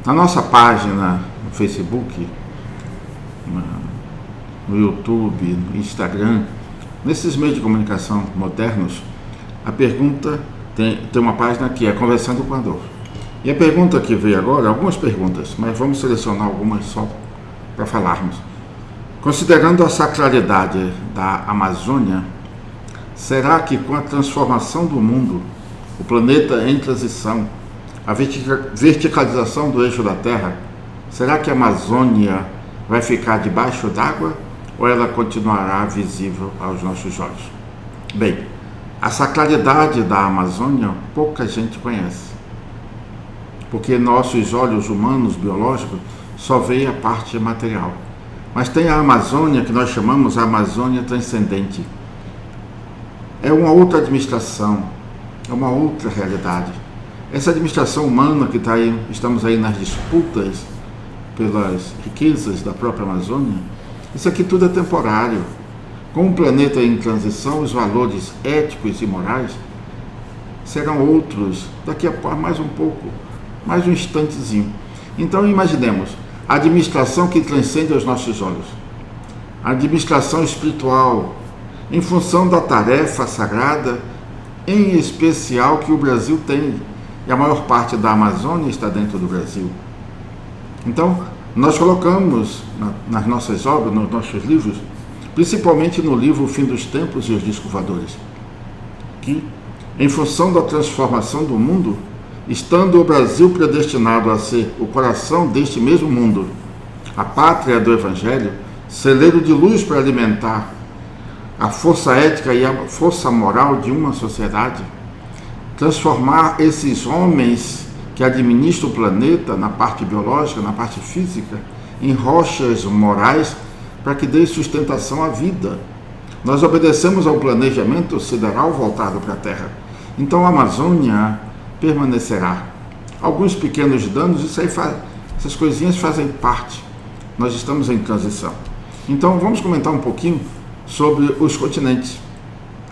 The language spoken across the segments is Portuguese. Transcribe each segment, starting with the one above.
Na nossa página no Facebook, no YouTube, no Instagram, nesses meios de comunicação modernos, a pergunta tem uma página que é Conversando com Adolfo. E a pergunta que veio agora, algumas perguntas, mas vamos selecionar algumas só para falarmos. Considerando a sacralidade da Amazônia, será que com a transformação do mundo, o planeta em transição, a verticalização do eixo da Terra, será que a Amazônia vai ficar debaixo d'água ou ela continuará visível aos nossos olhos? Bem, a sacralidade da Amazônia pouca gente conhece, porque nossos olhos humanos, biológicos, só veem a parte material. Mas tem a Amazônia, que nós chamamos a Amazônia transcendente. É uma outra administração, é uma outra realidade. Essa administração humana que está aí, estamos aí nas disputas pelas riquezas da própria Amazônia, isso aqui tudo é temporário. Com o planeta em transição, os valores éticos e morais serão outros daqui a mais um pouco, mais um instantezinho. Então imaginemos a administração que transcende aos nossos olhos, a administração espiritual, em função da tarefa sagrada, em especial que o Brasil tem, e a maior parte da Amazônia está dentro do Brasil. Então, nós colocamos nas nossas obras, nos nossos livros, principalmente no livro O Fim dos Tempos e os Discos Voadores, que, em função da transformação do mundo, estando o Brasil predestinado a ser o coração deste mesmo mundo, a pátria do Evangelho, celeiro de luz para alimentar a força ética e a força moral de uma sociedade, transformar esses homens que administram o planeta na parte biológica, na parte física, em rochas morais para que dê sustentação à vida. Nós obedecemos ao planejamento sideral voltado para a Terra. Então a Amazônia permanecerá. Alguns pequenos danos, essas coisinhas fazem parte. Nós estamos em transição. Então vamos comentar um pouquinho sobre os continentes,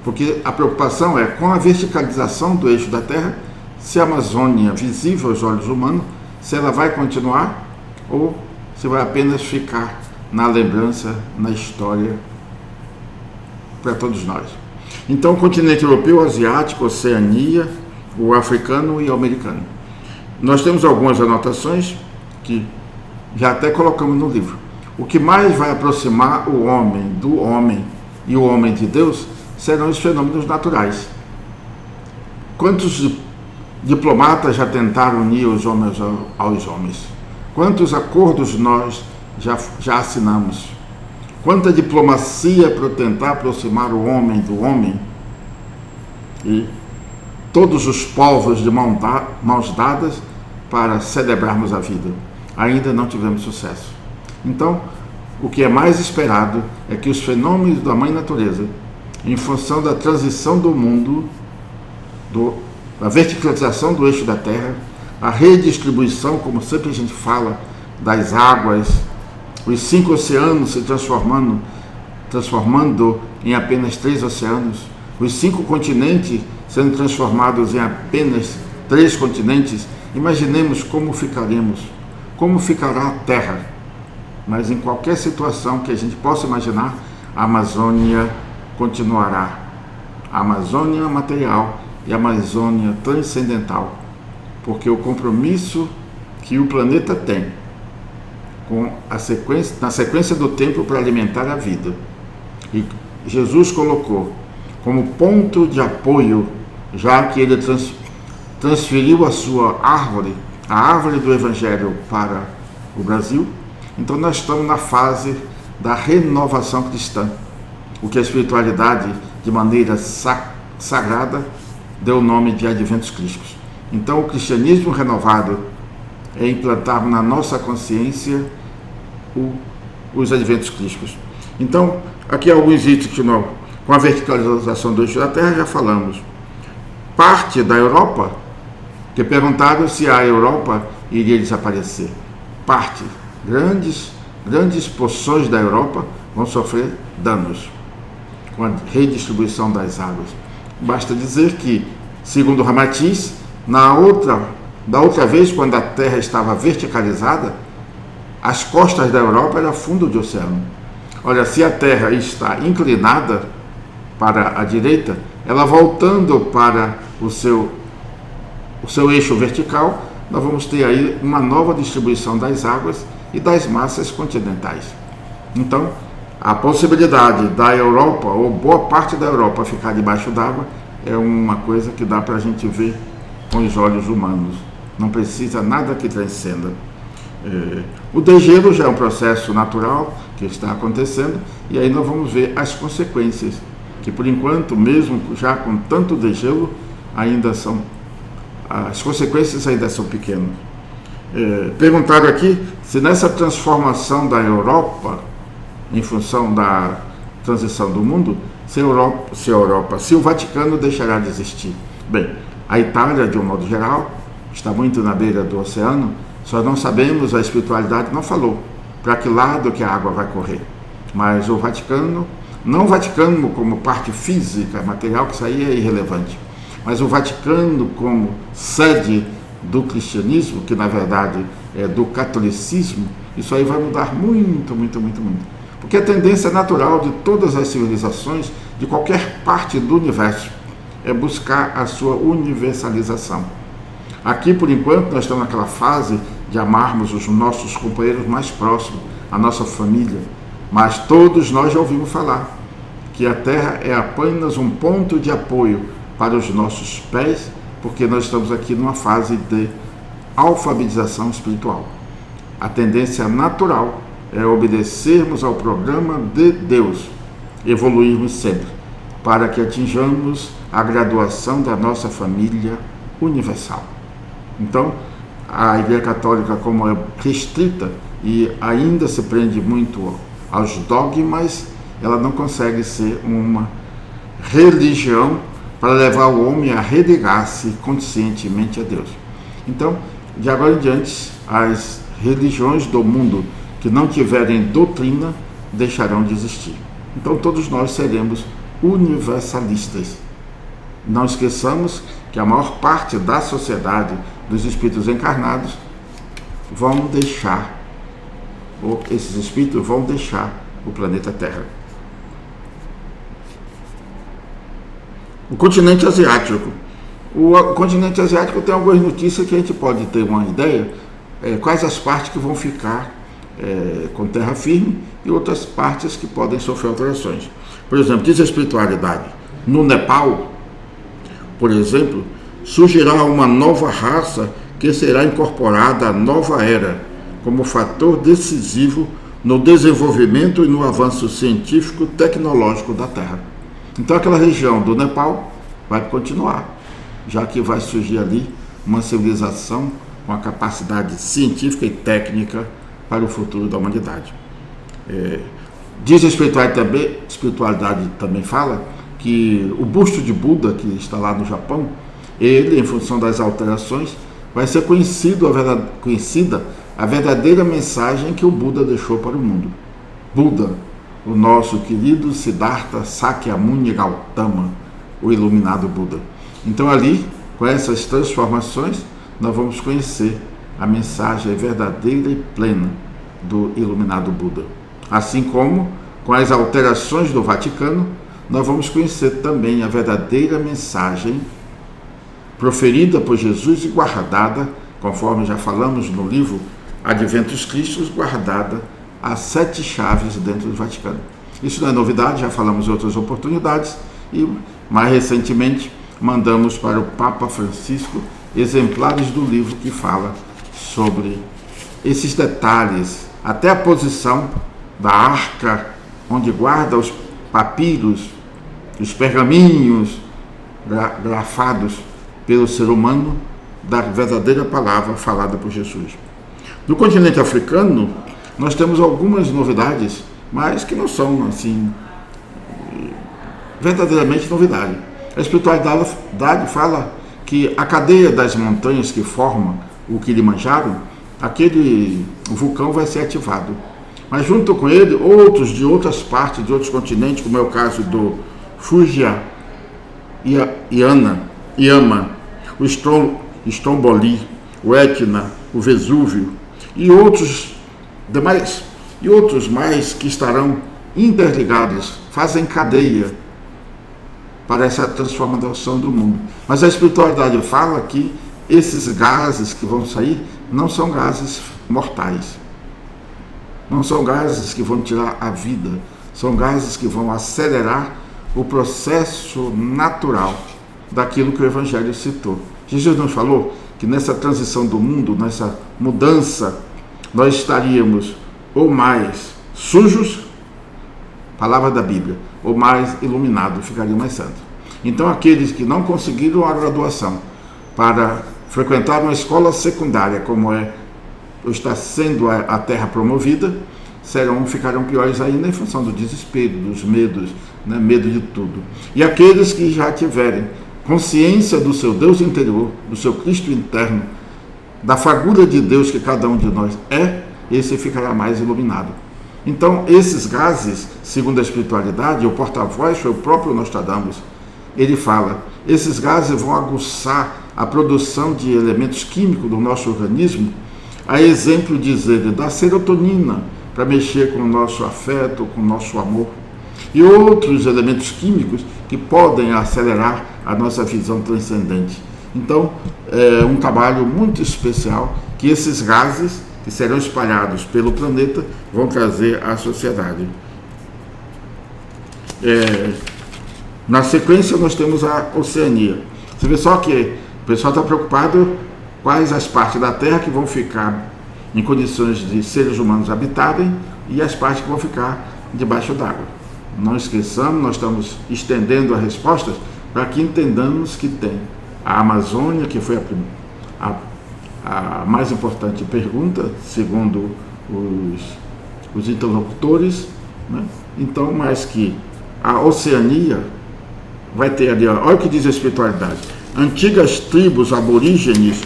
porque a preocupação é com a verticalização do eixo da Terra, se a Amazônia, visível aos olhos humanos, se ela vai continuar ou se vai apenas ficar na lembrança, na história, para todos nós. Então o continente europeu, asiático, Oceania, o africano e o americano. Nós temos algumas anotações que já até colocamos no livro. O que mais vai aproximar o homem do homem e o homem de Deus serão os fenômenos naturais. Quantos diplomatas já tentaram unir os homens aos homens? Quantos acordos nós já assinamos? Quanta diplomacia para tentar aproximar o homem do homem? E todos os povos de mãos dadas para celebrarmos a vida. Ainda não tivemos sucesso. Então, o que é mais esperado é que os fenômenos da Mãe Natureza, em função da transição do mundo, da verticalização do eixo da Terra, a redistribuição, como sempre a gente fala, das águas, os 5 oceanos se transformando em apenas 3 oceanos, os 5 continentes sendo transformados em apenas 3 continentes, imaginemos como ficaremos, como ficará a Terra. Mas em qualquer situação que a gente possa imaginar, a Amazônia continuará. A Amazônia material e a Amazônia transcendental, porque o compromisso que o planeta tem com na sequência do tempo para alimentar a vida. E Jesus colocou como ponto de apoio, já que ele transferiu a sua árvore, a árvore do Evangelho para o Brasil. Então nós estamos na fase da renovação cristã, o que a espiritualidade, de maneira sagrada, deu o nome de Adventus Christus. Então o cristianismo renovado é implantar na nossa consciência os Adventus Christus. Então, aqui alguns itens que nós, com a verticalização do eixo da Terra, já falamos. Parte da Europa, que perguntaram se a Europa iria desaparecer. Parte. Grandes porções da Europa vão sofrer danos com a redistribuição das águas. Basta dizer que, segundo Ramatiz, na outra Da outra vez, quando a Terra estava verticalizada, as costas da Europa eram fundo de oceano. Olha, se a Terra está inclinada para a direita, ela voltando para o seu eixo vertical, nós vamos ter aí uma nova distribuição das águas e das massas continentais. Então, a possibilidade da Europa, ou boa parte da Europa, ficar debaixo d'água, é uma coisa que dá para a gente ver com os olhos humanos. Não precisa nada que transcenda. O degelo já é um processo natural que está acontecendo, e aí nós vamos ver as consequências, que por enquanto, mesmo já com tanto degelo, as consequências ainda são pequenas. Perguntaram aqui se nessa transformação da Europa, em função da transição do mundo, se o Vaticano deixará de existir. Bem, a Itália, de um modo geral, está muito na beira do oceano, só não sabemos, a espiritualidade não falou para que lado que a água vai correr. Mas o Vaticano, não o Vaticano como parte física, material, que isso aí é irrelevante, mas o Vaticano como sede do cristianismo, que na verdade é do catolicismo, isso aí vai mudar muito, muito, muito, muito. Porque a tendência natural de todas as civilizações, de qualquer parte do universo, é buscar a sua universalização. Aqui, por enquanto, nós estamos naquela fase de amarmos os nossos companheiros mais próximos, a nossa família, mas todos nós já ouvimos falar que a Terra é apenas um ponto de apoio para os nossos pés, porque nós estamos aqui numa fase de alfabetização espiritual. A tendência natural é obedecermos ao programa de Deus, evoluirmos sempre, para que atinjamos a graduação da nossa família universal. Então, a Igreja Católica, como é restrita e ainda se prende muito aos dogmas, ela não consegue ser uma religião para levar o homem a religar-se conscientemente a Deus. Então, de agora em diante, as religiões do mundo que não tiverem doutrina deixarão de existir. Então, todos nós seremos universalistas. Não esqueçamos que a maior parte da sociedade dos espíritos encarnados vão deixar, ou esses espíritos vão deixar o planeta Terra. O continente asiático. O continente asiático tem algumas notícias que a gente pode ter uma ideia, quais as partes que vão ficar com terra firme e outras partes que podem sofrer alterações. Por exemplo, diz a espiritualidade, no Nepal, por exemplo, surgirá uma nova raça que será incorporada à nova era, como fator decisivo no desenvolvimento e no avanço científico tecnológico da Terra. Então aquela região do Nepal vai continuar, já que vai surgir ali uma civilização com a capacidade científica e técnica para o futuro da humanidade. Diz a espiritualidade também fala que o busto de Buda, que está lá no Japão, ele, em função das alterações, vai ser conhecida a verdadeira mensagem que o Buda deixou para o mundo. Buda, o nosso querido Siddhartha Sakyamuni Gautama, o iluminado Buda. Então ali, com essas transformações, nós vamos conhecer a mensagem verdadeira e plena do iluminado Buda. Assim como, com as alterações do Vaticano, nós vamos conhecer também a verdadeira mensagem proferida por Jesus e guardada, conforme já falamos no livro Adventus Christus, guardada as 7 chaves dentro do Vaticano. Isso não é novidade, já falamos em outras oportunidades e, mais recentemente, mandamos para o Papa Francisco exemplares do livro que fala sobre esses detalhes, até a posição da arca onde guarda os papiros, os pergaminhos grafados pelo ser humano da verdadeira palavra falada por Jesus. No continente africano, nós temos algumas novidades, mas que não são, assim, verdadeiramente novidade. A espiritualidade fala que a cadeia das montanhas que formam o Kilimanjaro, o vulcão vai ser ativado. Mas junto com ele, outros de outras partes, de outros continentes, como é o caso do Fujian, Yama, o Stromboli, o Etna, o Vesúvio e outros demais, e outros mais que estarão interligados, fazem cadeia para essa transformação do mundo. Mas a espiritualidade fala que esses gases que vão sair não são gases mortais, não são gases que vão tirar a vida, são gases que vão acelerar o processo natural daquilo que o Evangelho citou. Jesus nos falou que nessa transição do mundo, nessa mudança, nós estaríamos ou mais sujos, palavra da Bíblia, ou mais iluminados, ficariam mais santos. Então aqueles que não conseguiram a graduação para frequentar uma escola secundária, como está sendo a terra promovida, ficarão piores ainda em função do desespero, dos medos, né? Medo de tudo. E aqueles que já tiverem consciência do seu Deus interior, do seu Cristo interno, da fagulha de Deus que cada um de nós esse ficará mais iluminado. Então, esses gases, segundo a espiritualidade, o porta-voz foi o próprio Nostradamus. Ele fala, esses gases vão aguçar a produção de elementos químicos do nosso organismo, a exemplo, diz ele, da serotonina, para mexer com o nosso afeto, com o nosso amor, e outros elementos químicos que podem acelerar a nossa visão transcendente. Então, é um trabalho muito especial que esses gases que serão espalhados pelo planeta vão trazer à sociedade. Na sequência, nós temos a Oceania. Você vê só que o pessoal está preocupado quais as partes da Terra que vão ficar em condições de seres humanos habitarem e as partes que vão ficar debaixo d'água. Não esqueçamos, nós estamos estendendo as respostas para que entendamos que tem a Amazônia, que foi a mais importante pergunta, segundo os interlocutores, né? Então, mais que a Oceania vai ter ali, olha o que diz a espiritualidade, antigas tribos aborígenes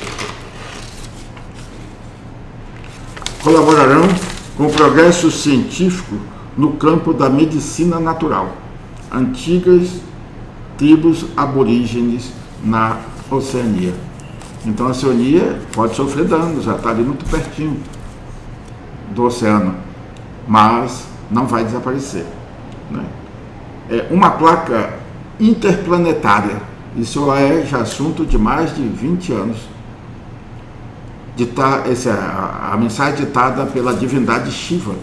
colaborarão com o progresso científico no campo da medicina natural. Antigas tribos aborígenes na Oceania. Então a Oceania pode sofrer danos, já está ali muito pertinho do oceano, mas não vai desaparecer, né? É uma placa interplanetária, isso já assunto de mais de 20 anos. A mensagem ditada pela divindade Shiva,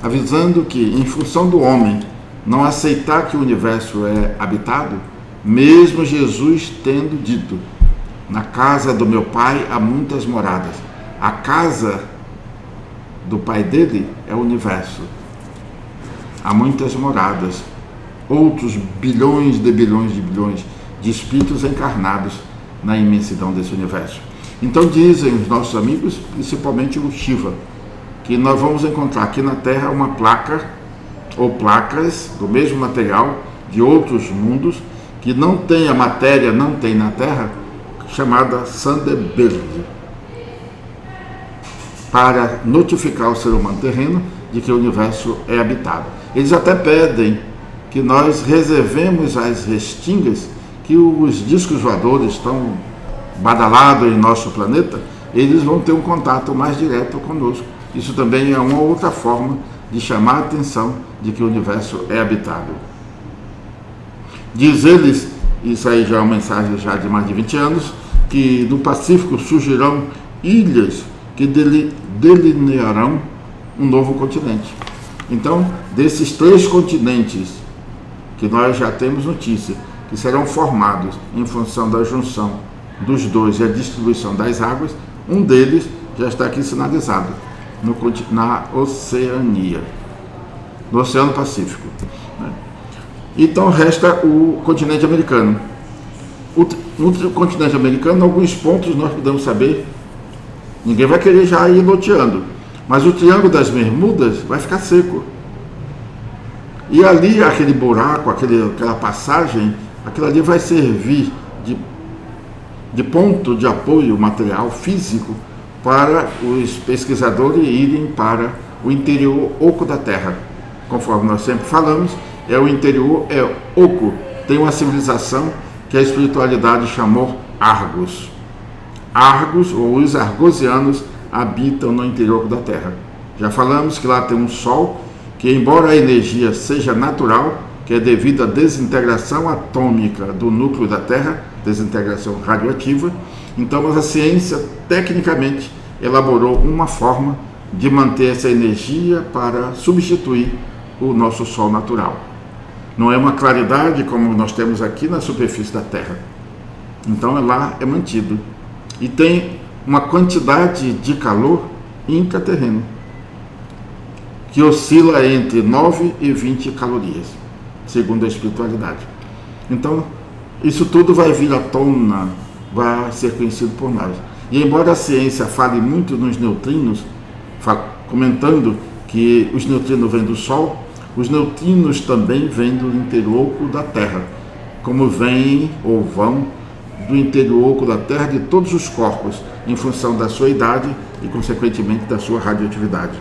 avisando que, em função do homem não aceitar que o universo é habitado, mesmo Jesus tendo dito, na casa do meu pai há muitas moradas, a casa do pai dele é o universo, há muitas moradas, outros bilhões de espíritos encarnados na imensidão desse universo. Então dizem os nossos amigos, principalmente o Shiva, que nós vamos encontrar aqui na Terra uma placa ou placas do mesmo material de outros mundos que não tem a matéria, não tem na Terra, chamada Sandeberg, para notificar o ser humano terreno de que o universo é habitado. Eles até pedem que nós reservemos as restingas que os discos voadores estão badalados em nosso planeta, eles vão ter um contato mais direto conosco. Isso também é uma outra forma de chamar a atenção de que o universo é habitado. Diz eles, isso aí já é uma mensagem já de mais de 20 anos, que do Pacífico surgirão ilhas que delinearão um novo continente. Então, desses 3 continentes que nós já temos notícia, que serão formados em função da junção dos dois e a distribuição das águas, um deles já está aqui sinalizado, na Oceania, no Oceano Pacífico, né? Então resta o continente americano. No continente americano, alguns pontos nós podemos saber, ninguém vai querer já ir loteando, mas o Triângulo das Bermudas vai ficar seco. E ali, aquele buraco, aquela passagem, aquilo ali vai servir de ponto de apoio material físico para os pesquisadores irem para o interior oco da Terra. Conforme nós sempre falamos, o interior é oco. Tem uma civilização que a espiritualidade chamou Argos. Argos, ou os argosianos, habitam no interior da Terra. Já falamos que lá tem um Sol que, embora a energia seja natural, que é devido à desintegração atômica do núcleo da Terra, desintegração radioativa, então a ciência, tecnicamente, elaborou uma forma de manter essa energia para substituir o nosso Sol natural. Não é uma claridade como nós temos aqui na superfície da Terra. Então lá é mantido. E tem uma quantidade de calor intraterreno, que oscila entre 9 e 20 calorias, segundo a espiritualidade. Então, isso tudo vai vir à tona, vai ser conhecido por nós. E embora a ciência fale muito nos neutrinos, comentando que os neutrinos vêm do Sol, os neutrinos também vêm do interior da Terra, como vêm ou vão do interior da Terra de todos os corpos, em função da sua idade e, consequentemente, da sua radioatividade.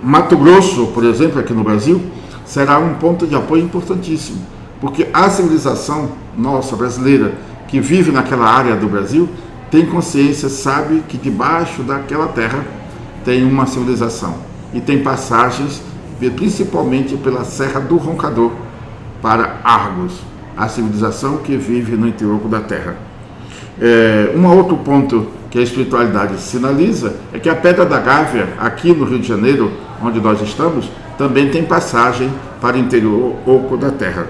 Mato Grosso, por exemplo, aqui no Brasil, será um ponto de apoio importantíssimo, porque a civilização nossa, brasileira, que vive naquela área do Brasil, tem consciência, sabe que debaixo daquela terra tem uma civilização e tem passagens, principalmente pela Serra do Roncador, para Argos, a civilização que vive no interior da terra. Um outro ponto que a espiritualidade sinaliza é que a Pedra da Gávea, aqui no Rio de Janeiro, onde nós estamos, também tem passagem para o interior oco da terra.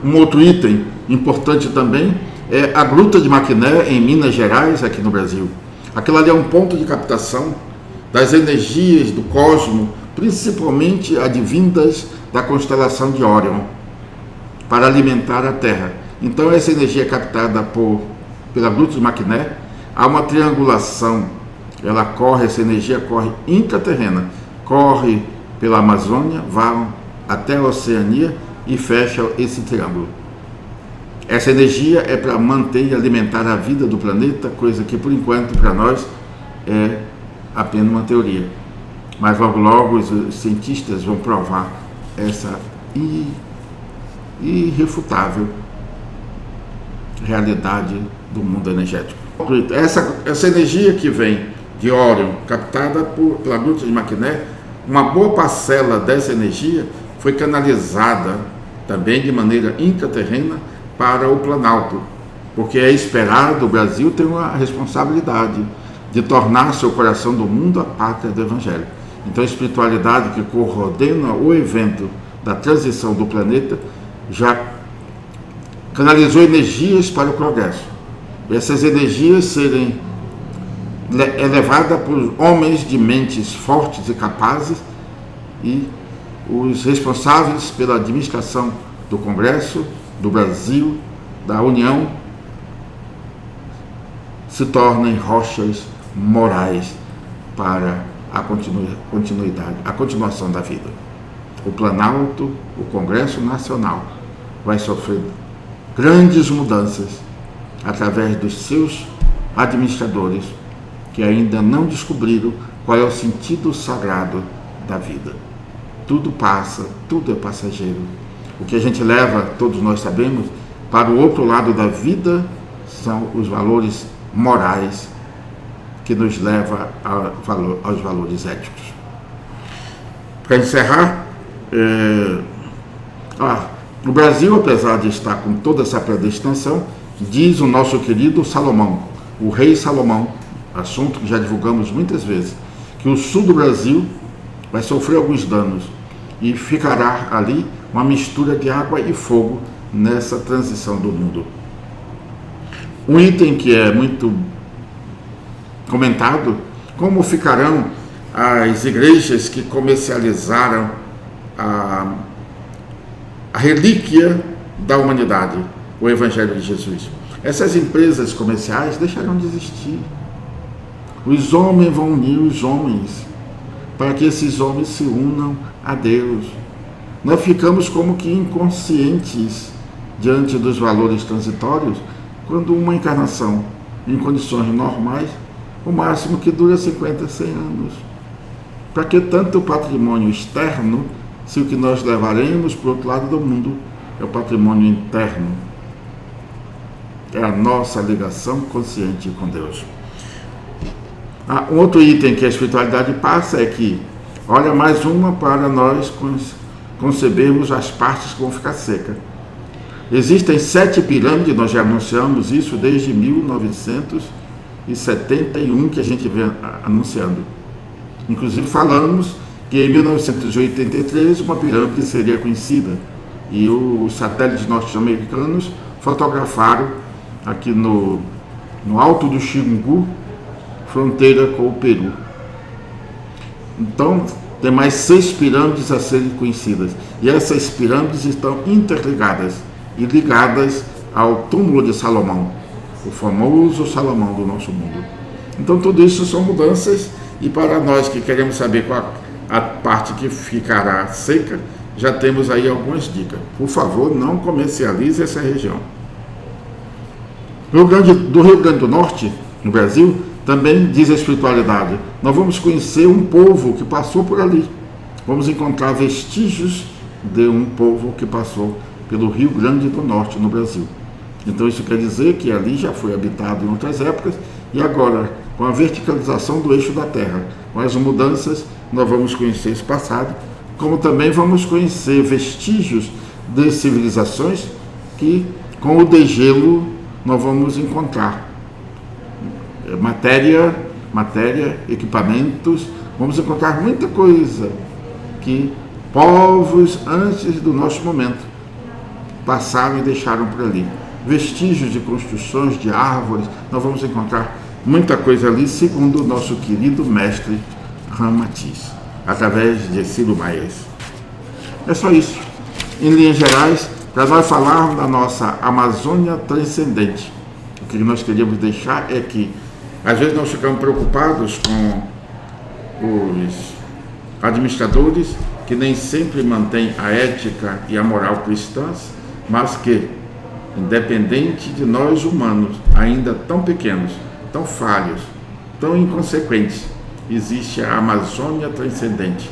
Um outro item importante também é a Gruta de Maquiné, em Minas Gerais, aqui no Brasil. Aquilo ali é um ponto de captação das energias do cosmos, principalmente advindas da constelação de Órion, para alimentar a Terra. Então essa energia é captada pela Gruta de Maquiné, há uma triangulação, essa energia corre intraterrena, corre pela Amazônia, vai até a Oceania e fecha esse triângulo. Essa energia é para manter e alimentar a vida do planeta, coisa que por enquanto para nós é apenas uma teoria. Mas logo logo os cientistas vão provar essa irrefutável realidade do mundo energético. Essa energia que vem de Órion, captada pela Gruta de Maquiné, uma boa parcela dessa energia foi canalizada também de maneira intraterrena para o Planalto, porque é esperado, o Brasil tem uma responsabilidade de tornar seu coração do mundo a pátria do Evangelho. Então a espiritualidade que coordena o evento da transição do planeta já canalizou energias para o progresso. E essas energias serem elevadas por homens de mentes fortes e capazes, e os responsáveis pela administração do Congresso, do Brasil, da União, se tornem rochas morais para a continuidade, a continuação da vida. O Planalto, o Congresso Nacional, vai sofrer grandes mudanças através dos seus administradores, que ainda não descobriram qual é o sentido sagrado da vida. Tudo passa, tudo é passageiro. O que a gente leva, todos nós sabemos, para o outro lado da vida são os valores morais que nos levam aos valores éticos. Para encerrar, o Brasil, apesar de estar com toda essa predestinação, diz o nosso querido Salomão, o rei Salomão, assunto que já divulgamos muitas vezes, que o sul do Brasil vai sofrer alguns danos e ficará ali uma mistura de água e fogo nessa transição do mundo. Um item que é muito comentado: como ficarão as igrejas que comercializaram a relíquia da humanidade, o Evangelho de Jesus? Essas empresas comerciais deixarão de existir. Os homens vão unir os homens, para que esses homens se unam a Deus. Nós ficamos como que inconscientes diante dos valores transitórios, quando uma encarnação em condições normais, o máximo que dura 50, 100 anos. Para que tanto patrimônio externo, se o que nós levaremos para o outro lado do mundo é o patrimônio interno? é a nossa ligação consciente com Deus. Um outro item que a espiritualidade passa é que, olha, mais uma para nós concebermos as partes que vão ficar secas. Existem 7 pirâmides, nós já anunciamos isso desde 1971 que a gente vem anunciando. Inclusive falamos que em 1983 uma pirâmide seria conhecida e os satélites norte-americanos fotografaram aqui no alto do Xingu, fronteira com o Peru. Então, tem mais 6 pirâmides a serem conhecidas. E essas pirâmides estão interligadas e ligadas ao túmulo de Salomão, o famoso Salomão do nosso mundo. Então, tudo isso são mudanças, e para nós que queremos saber qual a parte que ficará seca, já temos aí algumas dicas. Por favor, não comercialize essa região. Do Rio Grande do Norte, no Brasil, também diz a espiritualidade, nós vamos conhecer um povo que passou por ali. Vamos encontrar vestígios de um povo que passou pelo Rio Grande do Norte, no Brasil. Então isso quer dizer que ali já foi habitado em outras épocas, e agora, com a verticalização do eixo da Terra, com as mudanças, nós vamos conhecer esse passado, como também vamos conhecer vestígios de civilizações que, com o degelo, nós vamos encontrar matéria, equipamentos, vamos encontrar muita coisa que povos antes do nosso momento passaram e deixaram por ali. Vestígios de construções, de árvores, nós vamos encontrar muita coisa ali, segundo o nosso querido mestre Ramatiz, através de Ciro Maies. É só isso. Em linhas gerais, para nós falarmos da nossa Amazônia transcendente, o que nós queríamos deixar é que às vezes nós ficamos preocupados com os administradores que nem sempre mantêm a ética e a moral cristãs, mas que, independente de nós humanos, ainda tão pequenos, tão falhos, tão inconsequentes, existe a Amazônia transcendente,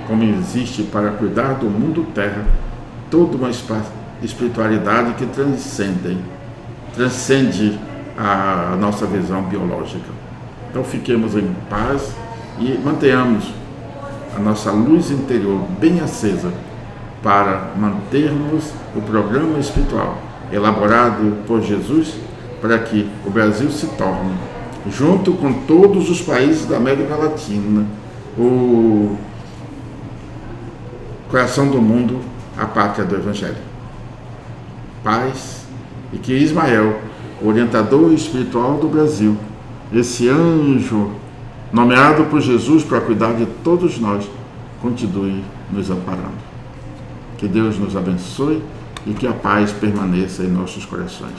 como existe para cuidar do mundo terra toda uma espiritualidade que transcende a nossa visão biológica. Então fiquemos em paz e mantenhamos a nossa luz interior bem acesa para mantermos o programa espiritual elaborado por Jesus para que o Brasil se torne, junto com todos os países da América Latina, o coração do mundo, a pátria do Evangelho. Paz, e que Ismael, o orientador espiritual do Brasil, esse anjo nomeado por Jesus para cuidar de todos nós, continue nos amparando. Que Deus nos abençoe e que a paz permaneça em nossos corações.